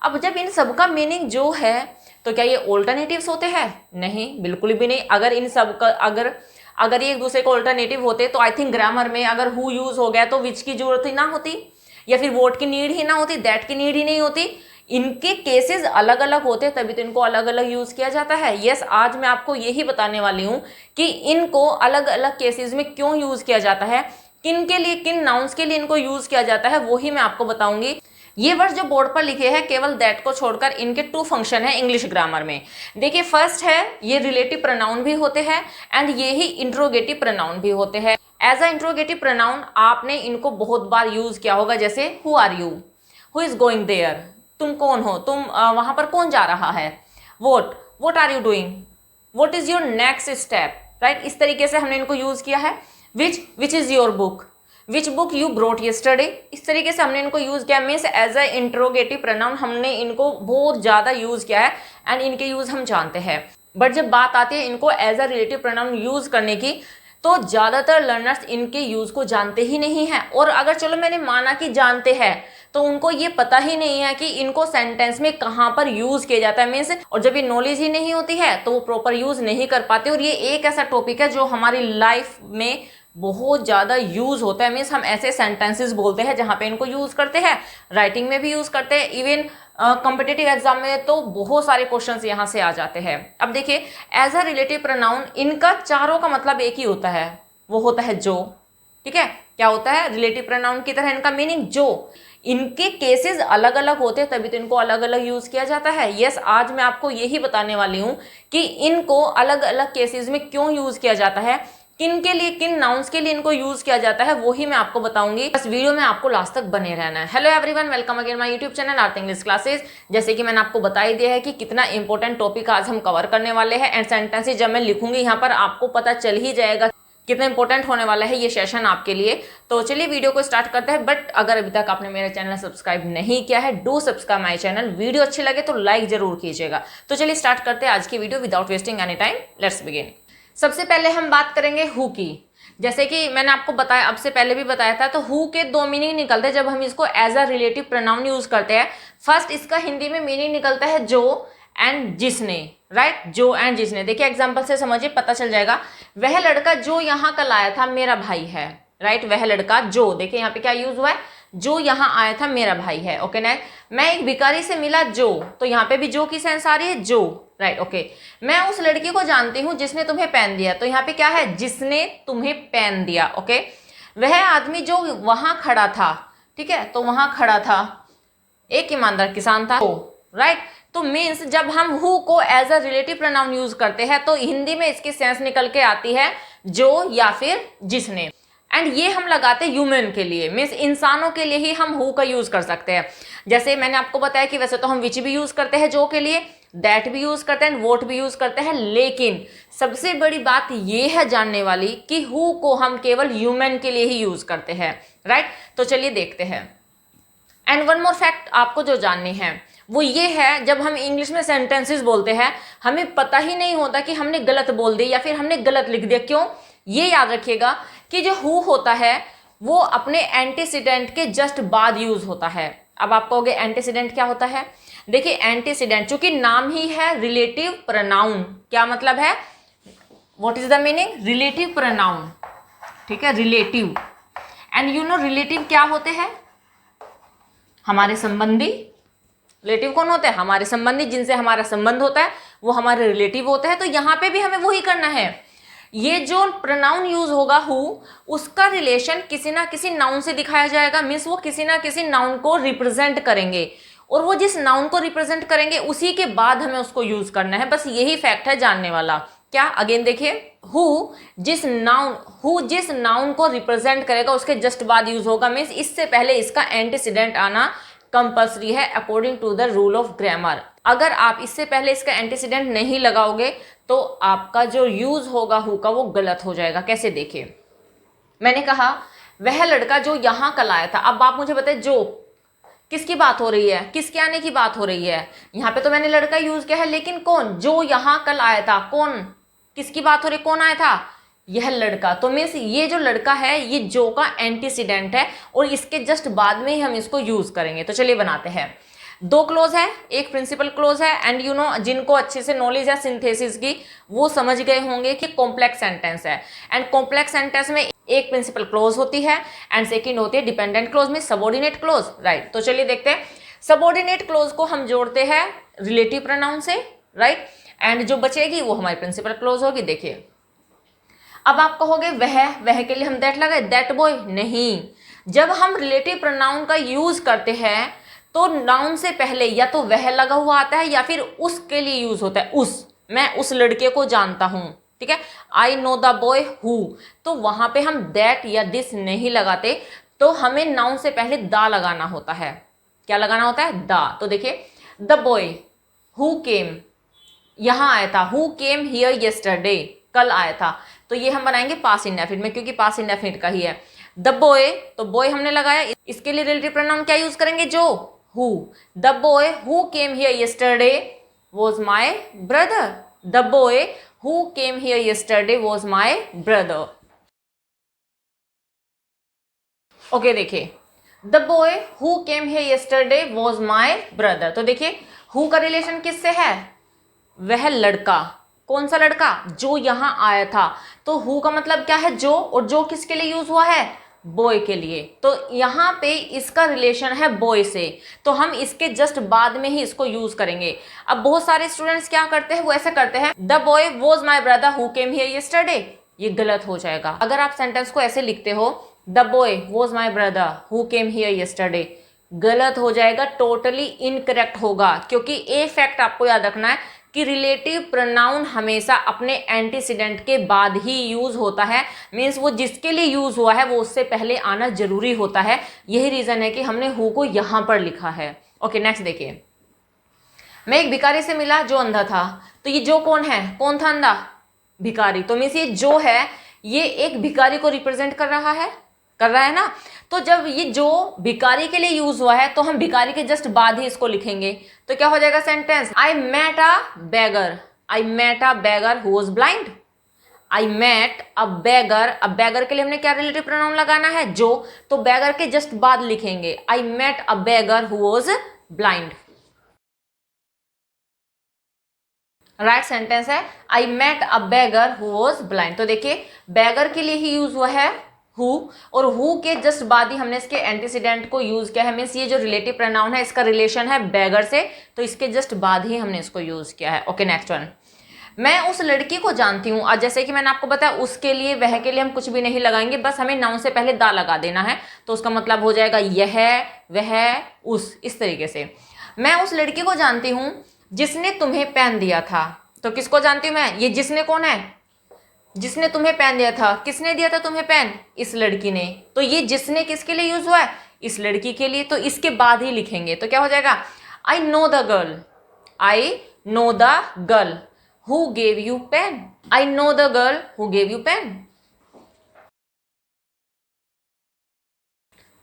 अब जब इन सब का मीनिंग जो है तो क्या ये ऑल्टरनेटिव्स होते हैं? नहीं, बिल्कुल भी नहीं। अगर इन सब का अगर ये एक दूसरे को ऑल्टरनेटिव होते तो आई थिंक ग्रामर में अगर हु यूज हो गया तो विच की जरूरत ही ना होती, या फिर वोट की नीड ही ना होती, दैट की नीड ही नहीं होती। इनके केसेस अलग अलग होते तभी तो इनको अलग अलग यूज किया जाता है। यस, आज मैं आपको यही बताने वाली हूँ कि इनको अलग अलग केसेस में क्यों यूज किया जाता है, किन के लिए, किन नाउन्स के लिए इनको यूज किया जाता है, वो ही मैं आपको बताऊंगी। ये वर्ड जो बोर्ड पर लिखे हैं केवल दैट को छोड़कर इनके 2 फंक्शन है इंग्लिश ग्रामर में। देखिए, फर्स्ट है ये रिलेटिव प्रोनाउन भी होते हैं एंड ये ही इंट्रोगेटिव प्रोनाउन भी होते हैं। एज अ इंट्रोगेटिव प्रोनाउन आपने इनको बहुत बार यूज किया होगा, जैसे who are you, who is going there, तुम कौन हो, तुम वहां पर कौन जा रहा है, what are you doing, what is your next step, right. इस तरीके से हमने इनको यूज किया है। Which is your book, which book you brought yesterday, इस तरीके से हमने इनको यूज किया। Means as a interrogative pronoun हमने इनको बहुत ज्यादा यूज किया है एंड इनके यूज हम जानते हैं। बट जब बात आती है इनको as a relative pronoun use करने की, तो ज्यादातर लर्नर्स इनके यूज को जानते ही नहीं है। और अगर चलो मैंने माना कि जानते हैं, तो उनको ये पता ही नहीं है कि इनको सेंटेंस में कहाँ पर यूज किया जाता है। मीन्स, और जब ये नॉलेज ही नहीं होती है तो वो प्रॉपर यूज नहीं कर पाते। और ये एक ऐसा टॉपिक है जो हमारी लाइफ में बहुत ज्यादा यूज होता है। मीन्स हम ऐसे सेंटेंसेस बोलते हैं जहां पे इनको यूज करते हैं, राइटिंग में भी यूज करते हैं, इवन कॉम्पिटिटिव एग्जाम में तो बहुत सारे क्वेश्चंस यहाँ से आ जाते हैं। अब देखिए, एज अ रिलेटिव प्रोनाउन इनका चारों का मतलब एक ही होता है, वो होता है जो। ठीक है, क्या होता है? रिलेटिव प्रोनाउन की तरह इनका मीनिंग जो। इनके केसेस अलग अलग होते हैं तभी तो इनको अलग अलग यूज किया जाता है। यस, आज मैं आपको यही बताने वाली हूँ कि इनको अलग अलग केसेस में क्यों यूज किया जाता है, किन के लिए, किन नाउन्स के लिए इनको यूज किया जाता है, वो ही मैं आपको बताऊंगी। बस वीडियो में आपको लास्ट तक बने रहना है। Hello everyone, welcome again my YouTube channel earth English classes. जैसे कि मैंने आपको बता ही दिया है कि कितना इंपॉर्टेंट टॉपिक आज हम कवर करने वाले हैं एंड सेंटेंसेस जब मैं लिखूंगी यहाँ पर आपको पता चल ही जाएगा कितना इंपॉर्टेंट होने वाला है ये सेशन आपके लिए। तो चलिए वीडियो को स्टार्ट करते हैं। बट अगर अभी तक आपने मेरा चैनल सब्सक्राइब नहीं किया है, do subscribe my channel. Video अच्छी लगे तो लाइक जरूर कीजिएगा। तो चलिए स्टार्ट करते हैं आज की video without wasting any time. Let's begin. सबसे पहले हम बात करेंगे हु की। जैसे कि मैंने आपको बताया, अब से पहले भी बताया था, तो हु के 2 मीनिंग निकलते हैं जब हम इसको as a relative pronoun use करते हैं। फर्स्ट, इसका हिंदी में मीनिंग निकलता है जो एंड जिसने, राइट। जो एंड जिसने, देखिए एग्जांपल से समझिए, पता चल जाएगा। वह लड़का जो यहाँ कल आया था मेरा भाई है, राइट। वह लड़का जो, देखिए यहाँ पे क्या यूज हुआ है, जो यहाँ आया था मेरा भाई है। ओके ना। मैं एक भिखारी से मिला जो, तो यहाँ पे भी जो की सेंस आ रही है, जो, राइट। ओके। मैं उस लड़की को जानती हूँ जिसने तुम्हें पेन दिया, तो यहाँ पे क्या है, जिसने तुम्हें पेन दिया। ओके। वह आदमी जो वहां खड़ा था, ठीक है, तो वहां खड़ा था एक ईमानदार किसान था, राइट। तो मीन्स जब हम हु को as a relative pronoun use करते हैं तो हिंदी में इसकी सेंस निकल के आती है जो या फिर जिसने। एंड ये हम लगाते हैं ह्यूमन के लिए, मीन्स इंसानों के लिए ही हम हु का यूज कर सकते हैं। जैसे मैंने आपको बताया कि वैसे तो हम विच भी यूज करते हैं जो के लिए, दैट भी यूज करते हैं, वोट भी यूज करते हैं, लेकिन सबसे बड़ी बात ये है जानने वाली कि हु को हम केवल ह्यूमन के लिए ही यूज करते हैं, राइट। तो चलिए देखते हैं। एंड वन मोर फैक्ट आपको जो जाननी है वो ये है, जब हम इंग्लिश में सेंटेंसेस बोलते हैं हमें पता ही नहीं होता कि हमने गलत बोल दिया या फिर हमने गलत लिख दिया। क्यों? ये याद रखिएगा कि जो हु होता है वो अपने एंटीसीडेंट के जस्ट बाद यूज होता है। अब आप कहोगे एंटीसीडेंट क्या होता है? देखिए, एंटीसीडेंट चूंकि नाम ही है रिलेटिव प्रोनाउन, क्या मतलब है, what is the meaning, relative pronoun, ठीक है, relative. And you know relative क्या होते हैं, हमारे संबंधी। रिलेटिव कौन होते हैं? हमारे संबंधी, जिनसे हमारा संबंध होता है वो हमारे रिलेटिव होते हैं। तो यहाँ पे भी हमें वही करना है। ये जो प्रोनाउन यूज होगा हु, उसका रिलेशन किसी ना किसी नाउन से दिखाया जाएगा। मीन्स वो किसी ना किसी नाउन को रिप्रेजेंट करेंगे और वो जिस नाउन को रिप्रेजेंट करेंगे उसी के बाद हमें उसको यूज करना है। बस यही फैक्ट है जानने वाला। क्या? अगेन देखिए, हु जिस नाउन को रिप्रेजेंट करेगा उसके जस्ट बाद यूज होगा। मीन्स इससे पहले इसका एंटीसीडेंट आना कंपल्सरी है according to the rule of grammar. अगर आप इससे पहले इसका एंटीसीडेंट नहीं लगाओगे तो आपका जो यूज होगा हु का वो गलत हो जाएगा। कैसे? देखिए, मैंने कहा वह लड़का जो यहां कल आया था। अब आप मुझे बताए जो किसकी बात हो रही है, किसके आने की बात हो रही है? यहाँ पे तो मैंने लड़का यूज किया है, लेकिन कौन? जो यहां कल आया था, कौन, किसकी बात हो रही, कौन आया था? यह लड़का। तो मीन्स ये जो लड़का है ये जो का एंटीसीडेंट है और इसके जस्ट बाद में ही हम इसको यूज करेंगे। तो चलिए बनाते हैं। दो क्लोज है, एक प्रिंसिपल क्लोज है, एंड यू नो जिनको अच्छे से नॉलेज है सिंथेसिस की वो समझ गए होंगे कि कॉम्प्लेक्स सेंटेंस है, एंड कॉम्प्लेक्स सेंटेंस में एक प्रिंसिपल क्लोज होती है एंड सेकंड होती है डिपेंडेंट क्लोज में सबऑर्डिनेट क्लोज, राइट। तो चलिए देखते हैं, सबऑर्डिनेट क्लोज को हम जोड़ते हैं रिलेटिव प्रोनाउन से, राइट, एंड जो बचेगी वो हमारी प्रिंसिपल क्लोज होगी। देखिए अब आप कहोगे वह के लिए हम दैट लगाए, दैट बॉय, नहीं। जब हम रिलेटिव प्रोनाउन का यूज करते हैं तो नाउन से पहले या तो वह लगा हुआ आता है या फिर उसके लिए यूज होता है, उस, मैं उस लड़के को जानता हूं, ठीक है, आई नो द बॉय हु, तो वहां पे हम दैट या दिस नहीं लगाते, तो हमें नाउन से पहले दा लगाना होता है। क्या लगाना होता है? दा। तो देखिए द बॉय हु केम, यहां आया था, हु केम हियर यस्टरडे, कल आया था, तो ये हम बनाएंगे पास्ट इंडेफिनिट में क्योंकि पास्ट इंडेफिनिट का ही है। द बॉय, तो बॉय हमने लगाया, इसके लिए रिलेटिव प्रोनाउन क्या यूज करेंगे? जो, who. The boy who came here yesterday was my brother, the boy who came here yesterday was my brother. Okay देखिए the boy who came here yesterday was my brother, तो देखिए who का relation किससे है? वह लड़का, कौन सा लड़का? जो यहां आया था, तो हु का मतलब क्या है? जो, और जो किसके लिए यूज हुआ है? बॉय के लिए, तो यहां पे इसका रिलेशन है बॉय से, तो हम इसके जस्ट बाद में ही इसको यूज करेंगे। अब बहुत सारे स्टूडेंट्स क्या करते हैं, वो ऐसे करते हैं, the boy was my brother who came here yesterday, ये गलत हो जाएगा। अगर आप सेंटेंस को ऐसे लिखते हो, the boy was my brother who came here yesterday, गलत हो जाएगा, टोटली इनकरेक्ट होगा, क्योंकि ए फैक्ट आपको याद रखना है कि रिलेटिव प्रोनाउन हमेशा अपने एंटीसीडेंट के बाद ही यूज होता है, मीन्स वो जिसके लिए यूज हुआ है वो उससे पहले आना जरूरी होता है। यही रीजन है कि हमने हु को यहां पर लिखा है। ओके नेक्स्ट देखिए, मैं एक भिखारी से मिला जो अंधा था, तो ये जो कौन है? कौन था अंधा? भिखारी, तो मीन्स ये जो है ये एक भिखारी को रिप्रेजेंट कर रहा है ना। तो जब ये जो भिखारी के लिए यूज हुआ है तो हम भिखारी के जस्ट बाद ही इसको लिखेंगे, तो क्या हो जाएगा sentence? I met a beggar, I met a beggar who was blind, I met a beggar. अब बेगर के लिए हमने क्या रिलेटिव प्रोनाउन लगाना है? जो, तो बेगर के जस्ट बाद लिखेंगे I met a beggar who was blind, right sentence है I met a beggar who was blind. तो देखिए बेगर के लिए ही यूज हुआ है हु, और हु के जस्ट बाद ही हमने इसके एंटीसीडेंट को यूज किया है, मीन्स ये जो रिलेटिव प्रोनाउन है इसका रिलेशन है बेगर से, तो इसके जस्ट बाद ही हमने इसको यूज किया है। ओके नेक्स्ट वन, मैं उस लड़की को जानती हूँ। आज जैसे कि मैंने आपको बताया उसके लिए वह के लिए हम कुछ भी नहीं लगाएंगे, बस हमें नाउन से पहले दा लगा देना है, तो उसका मतलब हो जाएगा यह, वह, उस, इस तरीके से। मैं उस लड़की को जानती हूँ जिसने तुम्हें पेन दिया था, तो किसको जानती हूँ मैं? ये जिसने कौन है? जिसने तुम्हें पेन दिया था। किसने दिया था तुम्हें पेन? इस लड़की ने, तो ये जिसने किसके लिए यूज हुआ है? इस लड़की के लिए, तो इसके बाद ही लिखेंगे, तो क्या हो जाएगा? I know the girl, I know the girl who gave you pen, I know the girl who gave you pen,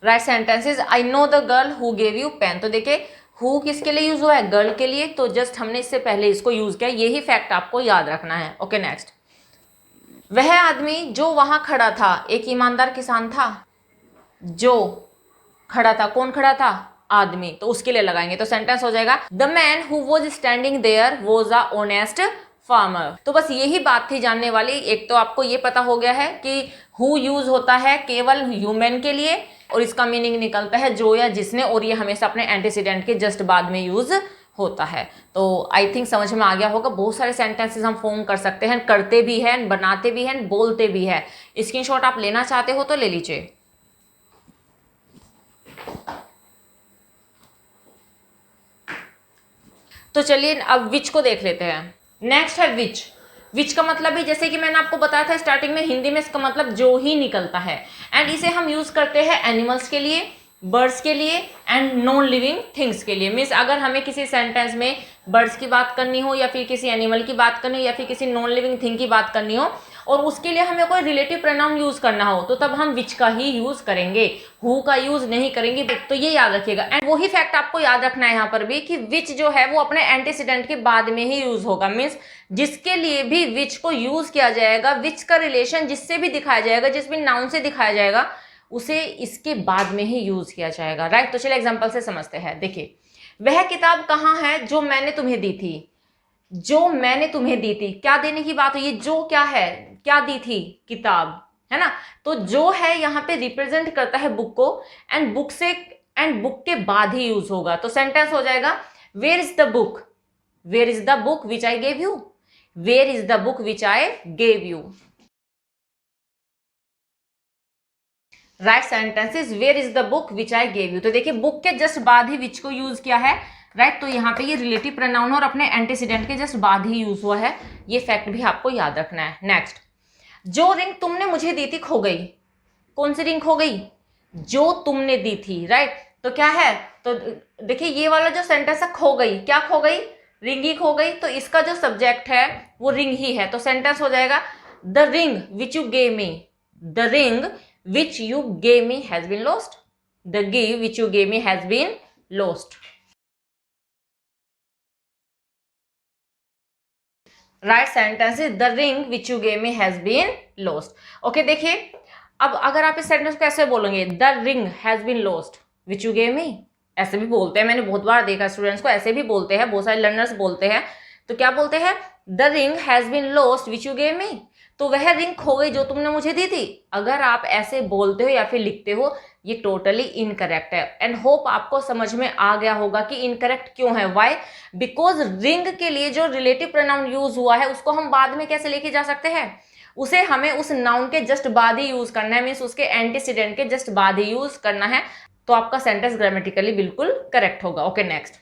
right sentences I know the girl who gave you pen. तो देखिए हु किसके लिए use हुआ है? Girl के लिए, तो just हमने इससे पहले इसको यूज किया, यही फैक्ट आपको याद रखना है। ओके नेक्स्ट, वह आदमी जो वहां खड़ा था एक ईमानदार किसान था, जो खड़ा था, कौन खड़ा था? आदमी, तो उसके लिए लगाएंगे, तो सेंटेंस हो जाएगा the man who was standing there was a honest farmer. तो बस यही बात थी जानने वाली। एक तो आपको ये पता हो गया है कि हु यूज होता है केवल ह्यूमन के लिए, और इसका मीनिंग निकलता है जो या जिसने, और ये हमेशा अपने एंटीसीडेंट के जस्ट बाद में यूज होता है। तो आई थिंक समझ में आ गया होगा। बहुत सारे सेंटेंसेस हम फॉर्म कर सकते हैं, करते भी हैं, बनाते भी हैं, बोलते भी हैं। स्क्रीनशॉट आप लेना चाहते हो तो ले लीजिए। तो चलिए अब विच को देख लेते हैं। नेक्स्ट है विच। विच का मतलब भी जैसे कि मैंने आपको बताया था स्टार्टिंग में, हिंदी में इसका मतलब जो ही निकलता है, एंड इसे हम यूज करते हैं एनिमल्स के लिए, बर्ड्स के लिए एंड नॉन लिविंग थिंग्स के लिए। मीन्स अगर हमें किसी सेंटेंस में बर्ड्स की बात करनी हो या फिर किसी एनिमल की बात करनी हो या फिर किसी नॉन लिविंग थिंग की बात करनी हो और उसके लिए हमें कोई रिलेटिव प्रोनाउन यूज करना हो, तो तब हम विच का ही यूज करेंगे, हु का यूज नहीं करेंगे। तो ये याद रखिएगा। एंड वही फैक्ट आपको याद रखना है यहाँ पर भी कि विच जो है वो अपने एंटीसीडेंट के बाद में ही यूज होगा। मीन्स जिसके लिए भी विच को यूज किया जाएगा, विच का रिलेशन जिससे भी दिखाया जाएगा, जिस भी नाउन से दिखाया जाएगा, उसे इसके बाद में ही यूज किया जाएगा। राइट, तो चलिए एग्जांपल से समझते हैं। देखिए वह किताब कहाँ है जो मैंने तुम्हें दी थी, जो मैंने तुम्हें दी थी, क्या देने की बात हुई, ये जो क्या है, क्या दी थी, किताब, है ना। तो जो है यहाँ पे रिप्रेजेंट करता है बुक को, एंड बुक के बाद ही यूज होगा। तो सेंटेंस हो जाएगा where is the book, where is the book which I gave you, where is the book which I gave you. Right sentence is where is the book which I gave you. तो देखिए book के just बाद ही विच को use किया है, right. तो यहाँ पे ये रिलेटिव प्रोनाउन और अपने एंटीसीडेंट के जस्ट बाद ही यूज हुआ है, ये फैक्ट भी आपको याद रखना है। नेक्स्ट, जो रिंग तुमने मुझे दी थी खो गई। कौन सी रिंग खो गई, जो तुमने दी थी, राइट। तो क्या है, तो देखिए ये वाला जो सेंटेंस है खो गई, क्या खो गई, रिंग ही खो गई। तो इसका जो सब्जेक्ट है वो रिंग ही है। तो सेंटेंस हो जाएगा the ring which you gave me, the ring which you gave me has been lost, the gift which you gave me has been lost. Right sentence is the ring which you gave me has been lost. Okay, देखिए अब अगर आप इस sentence को ऐसे बोलेंगे the ring has been lost which you gave me, ऐसे भी बोलते हैं, मैंने बहुत बार देखा स्टूडेंट्स को ऐसे भी बोलते हैं, बहुत सारे लर्नर्स बोलते हैं। तो क्या बोलते हैं, the ring has been lost which you gave me, तो वह रिंग खो गई जो तुमने मुझे दी थी। अगर आप ऐसे बोलते हो या फिर लिखते हो, ये टोटली इनकरेक्ट है। एंड होप आपको समझ में आ गया होगा कि इनकरेक्ट क्यों है। वाई, बिकॉज रिंग के लिए जो रिलेटिव प्रोनाउन यूज हुआ है उसको हम बाद में कैसे लेके जा सकते हैं, उसे हमें उस नाउन के जस्ट बाद ही यूज करना है, मीन्स उसके एंटीसीडेंट के जस्ट बाद ही यूज करना है। तो आपका सेंटेंस ग्रामेटिकली बिल्कुल करेक्ट होगा। ओके नेक्स्ट,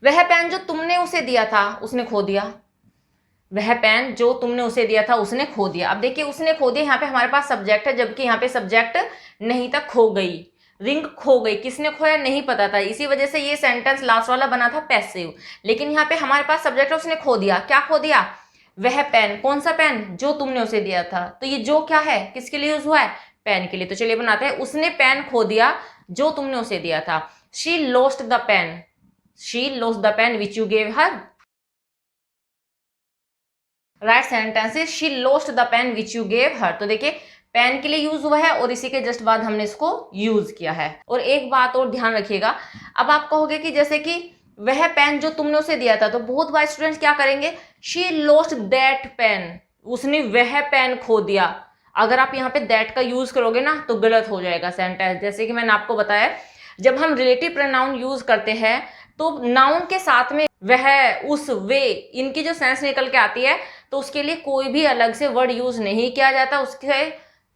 वह पेन जो तुमने उसे दिया था उसने खो दिया, वह पेन जो तुमने उसे दिया था उसने खो दिया। अब देखिए उसने खो दिया, यहाँ पे हमारे पास सब्जेक्ट है, जबकि यहाँ पे सब्जेक्ट नहीं था, खो गई, रिंग खो गई, किसने खोया नहीं पता था, इसी वजह से ये सेंटेंस लास्ट वाला बना था पैसिव। लेकिन यहाँ पे हमारे पास सब्जेक्ट है, उसने खो दिया, क्या खो दिया, वह पेन, कौन सा पेन, जो तुमने उसे दिया था। तो ये जो क्या है, किसके लिए यूज हुआ है, पेन के लिए। तो चलिए बनाते हैं, उसने पेन खो दिया जो तुमने उसे दिया था। She lost the pen, she lost the pen which you gave her. Right sentence is she lost the pen which you gave her. तो देखिए पेन के लिए यूज हुआ है और इसी के जस्ट बाद हमने इसको यूज किया है। और एक बात और ध्यान रखिएगा, अब आप कहोगे कि जैसे कि वह पेन जो तुमने उसे दिया था, तो बहुत बार स्टूडेंट्स क्या करेंगे, शी लॉस्ट दैट पेन, उसने वह पेन खो दिया। अगर आप यहाँ पे दैट का यूज करोगे ना तो गलत हो जाएगा सेंटेंस। जैसे कि मैंने आपको बताया, जब हम रिलेटिव प्रोनाउन यूज करते हैं तो नाउन के साथ में वह, उस, वे, इनकी जो सेंस निकल के आती है, तो उसके लिए कोई भी अलग से वर्ड यूज नहीं किया जाता, उसके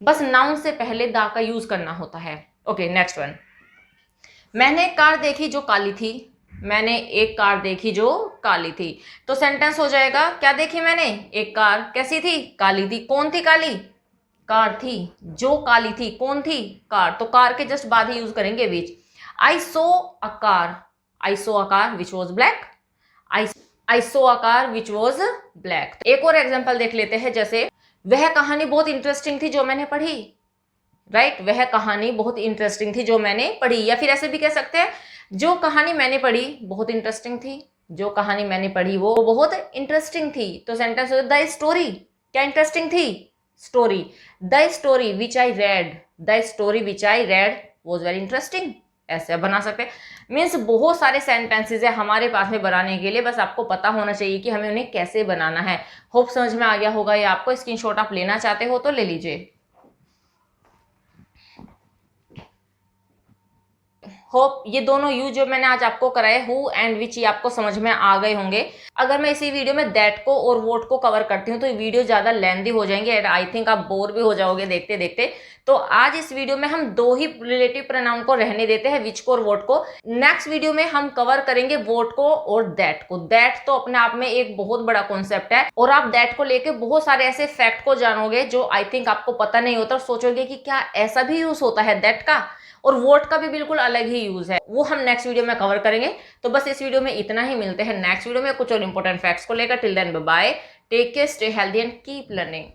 बस नाउन से पहले दा का यूज करना होता है। ओके नेक्स्ट वन, मैंने एक कार देखी जो काली थी, मैंने एक कार देखी जो काली थी। तो सेंटेंस हो जाएगा, क्या देखी मैंने, एक कार, कैसी थी, काली थी। कौन थी काली, कार थी, जो काली थी कौन थी, कार। तो कार के जस्ट बाद ही यूज करेंगे which. I saw a car, I saw a car which was black, I saw a car which was black. एक और एग्जाम्पल देख लेते हैं, जैसे वह कहानी बहुत इंटरेस्टिंग थी जो मैंने पढ़ी, राइट, वह कहानी बहुत इंटरेस्टिंग थी जो मैंने पढ़ी। या फिर ऐसे भी कह सकते हैं, जो कहानी मैंने पढ़ी बहुत इंटरेस्टिंग थी, जो कहानी मैंने पढ़ी वो बहुत इंटरेस्टिंग थी। तो सेंटेंस द स्टोरी, क्या इंटरेस्टिंग थी, story, the story which I read, the story which I read was very interesting. ऐसे बना सकते हैं। मीन्स बहुत सारे सेंटेंसेस है हमारे पास में बनाने के लिए, बस आपको पता होना चाहिए कि हमें उन्हें कैसे बनाना है। होप समझ में आ गया होगा। या आपको स्क्रीनशॉट आप लेना चाहते हो तो ले लीजिए। होप ये दोनों यूज जो मैंने आज आपको कराए, हु एंड विच, ये आपको समझ में आ गए होंगे। अगर मैं इसी वीडियो में दैट को और वोट को कवर करती हूँ तो ये वीडियो ज़्यादा लेंथी हो जाएंगे एंड आई थिंक आप बोर भी हो जाओगे देखते देखते। तो आज इस वीडियो में हम दो ही रिलेटिव प्रोनाउन को रहने देते हैं, विच को और वोट को। नेक्स्ट वीडियो में हम कवर करेंगे वोट को और दैट को। दैट तो अपने आप में एक बहुत बड़ा कॉन्सेप्ट है और आप दैट को लेके बहुत सारे ऐसे फैक्ट को जानोगे जो आई थिंक आपको पता नहीं होता और सोचोगे कि क्या ऐसा भी यूज होता है दैट का। और वोट का भी बिल्कुल अलग ही यूज है, वो हम नेक्स्ट वीडियो में कवर करेंगे। तो बस इस वीडियो में इतना ही, मिलते हैं नेक्स्ट वीडियो में कुछ और इंपॉर्टेंट फैक्ट्स को लेकर। Till then bye bye, take care, stay healthy and keep learning.